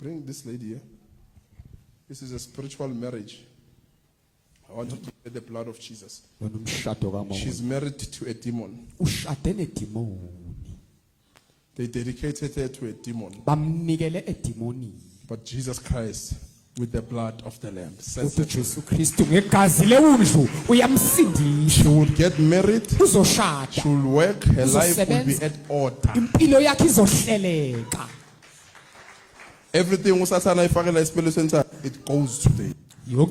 Bring this lady here. This is a spiritual marriage. I want you to get the blood of Jesus. She's married to a demon. They dedicated her to a demon. But Jesus Christ, with the blood of the Lamb, sets her free. She will get married. She will work. Her life will be at order. Everything it goes today. Goes.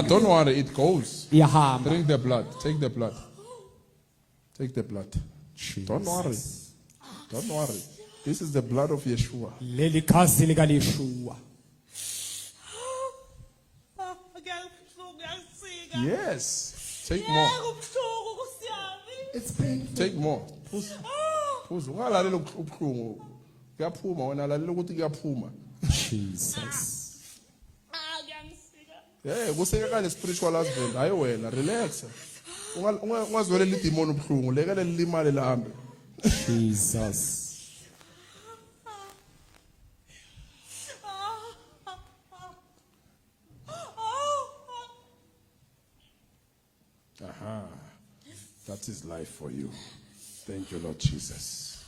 Don't worry, it goes. Drink the blood. Take the blood. Take the blood. Don't worry. Don't worry. This is the blood of Yeshua. Yes. Take more. It's painful. Take more. Jesus. Yeah, go say a spiritual husband. Ayo wena, relax. Ungazwele le demon ubhlungu, lekele limale lahambe. Jesus. Aha. That is life for you. Thank you, Lord Jesus.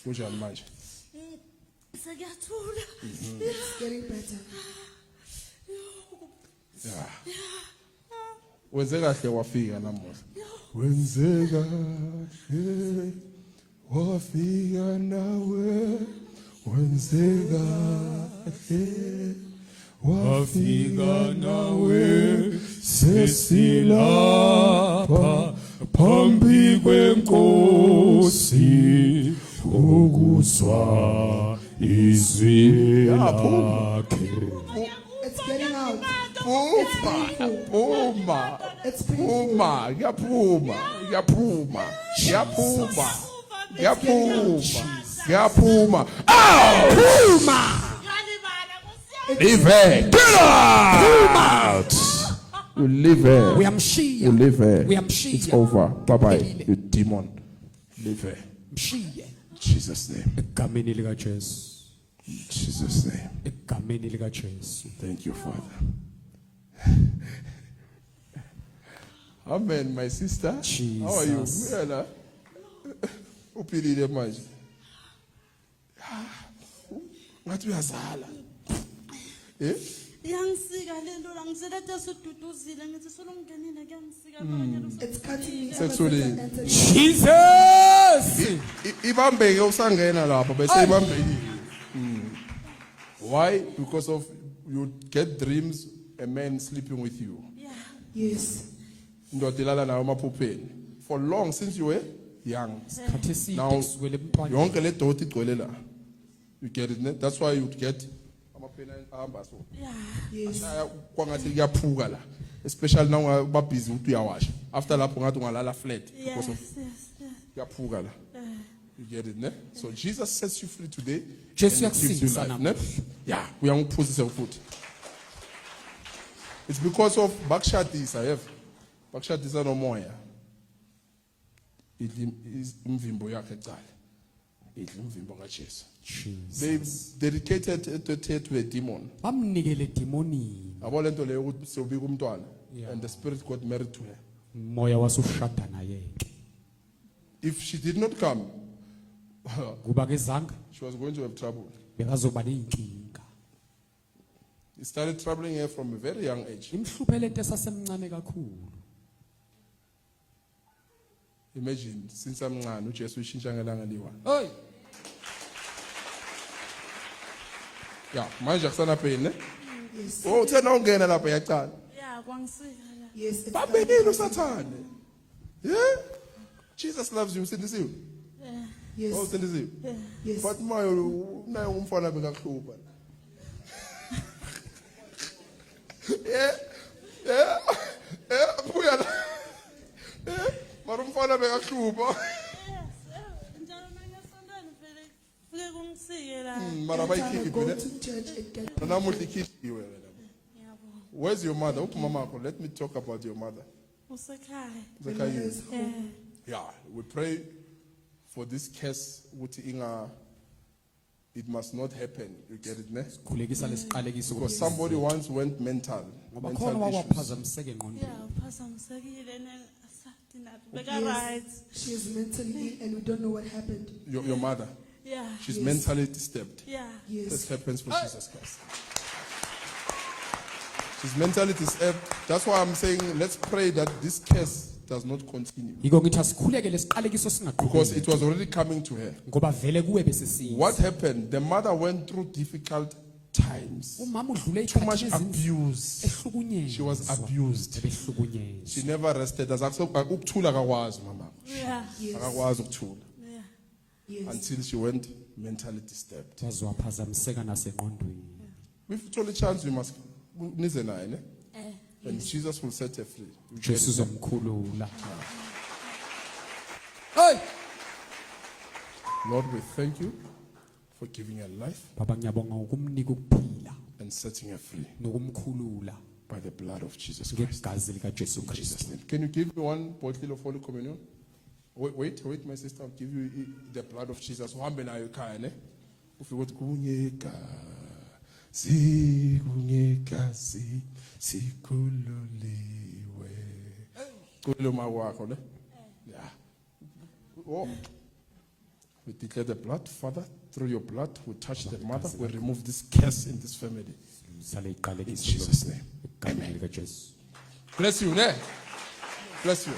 Kunjani manje? It's getting better. Yeah. Wenze kahle wafika namuhla. Wenze kahle wafika nawe. Wenze kahle wafika nawe. Sesilapha phambi kwenkosi ukuzwa izwi lakhe. It's getting out. Puma. It's painful. Puma. Yaphuma. Yaphuma. Yaphuma. Yaphuma. Yaphuma. Puma. Leave her. Get out. You leave her. You leave her. It's over. Bye bye. You demon. Leave her. In Jesus' name. In Jesus' name. Thank you, Father. Amen, my sister. Jesus. How are you? Well, upilile manje. Ngathi uyazala. Eh? It's cutting me ever Sexually. since I entered. Jesus. Ibambeke usangena lapha bese ibambekile. Why? Because of you get dreams a man sleeping with you. Yes. Ndotilala nawo emaphupheni. For long since you were young. Now yonke le doti igcwele la. You get it, ne? That's why you get amaphena ahamba so. Yes. Kwangathi kuyaphuka la. Especially now ba busy ukuthi uyawasha. After lapho ngathi ungalala flat because of kuyaphuka la. You get it, ne? So Jesus sets you free today. Jesus and gives you life, ne? Yeah, uyangiphuzisa futhi. It's because of bakushatisa, I have. Bakushatisa nomoya. Imvimbo yakhe eqala. Imvimbo kaJesu. They dedicated it to a demon. Bamnikele demonini. Abo lento leyo ukuthi sobika umntwana and the spirit got married to her. Moya wasushada naye. If she did not come, Kuba kezanga she was going to have trouble. bekazoba neinkinga. It started troubling her from a very young age. Imhluphele into esasemncane kakhulu. Imagine, since amncane uJesu ushintsha ngelanga liwa. Hey. Yeah, manje akusana pain, ne? Yes. Oh, uthena ungena lapha yaqala. Yes. It's Babekile usathane. Yeah? Jesus loves you, usindisiwe. Yes. Oh, usindisiwe. Yes. But mayo naye umfana bekakuhlupa. Yeah. Buya la. Mara umfana bekakuhlupa. Mara bayikhiphi Go ne? to church and get. Namuhla ikhiphiwe wena. Where's your mother? Mamako, let me talk about your mother. Zekhaya. Yeah, we pray for this case ukuthi it must not happen. You get it, ne? khulekisa lesiqalekiso Because somebody once went mental ngoba khona issues. wakwaphazamiseka engqondweni Yeah, uphazamisekile right. She is mentally ill and we don't know what happened. Your mother, Yeah. she's Yes. mentally disturbed. Yeah. This Yes. happens for Jesus Christ. She's mentally disturbed. That's why I'm saying let's pray that this curse does not continue. yiko ngithi asikhuleke lesiqalekiso Because it singaqhubeki was already coming to her. ngoba vele kuwe besesiza What happened? The mother went through difficult times. umama udlule Too much ikhathi abuse. ehlukunyezwa She was abused. ebehlukunyezwa She never rested. Ukuthula akakwazi mama. Yeah. Yes. Akakwazi ukuthula Yeah. Yes. until she went mentally disturbed. waze waphazamiseka nasengqondweni If you a chance, we must nize naye, ne? Eh. And Jesus will set her free. You get Jesu it? uzomkhulula Lord, we thank you for giving her life baba ngiyabonga ukumnika ukuphila and setting her free nokumkhulula by the blood of Jesus Christ. ngegazi likaJesu In Jesus' Kristu name. Can you give me one bottle of Holy Communion? Wait, my sister. I'll give you the blood of Jesus. Uhambe nayo ekhaya, ne? Ufike uthi kunyeka sikhululiwe. Kuluma wakho, ne? Yeah. Oh. We declare the blood, Father, through your blood, we touch the mother, we remove this curse in this family. sale In iqalekiso Jesus' name. egameni likaJesu Bless you, ne? Bless you.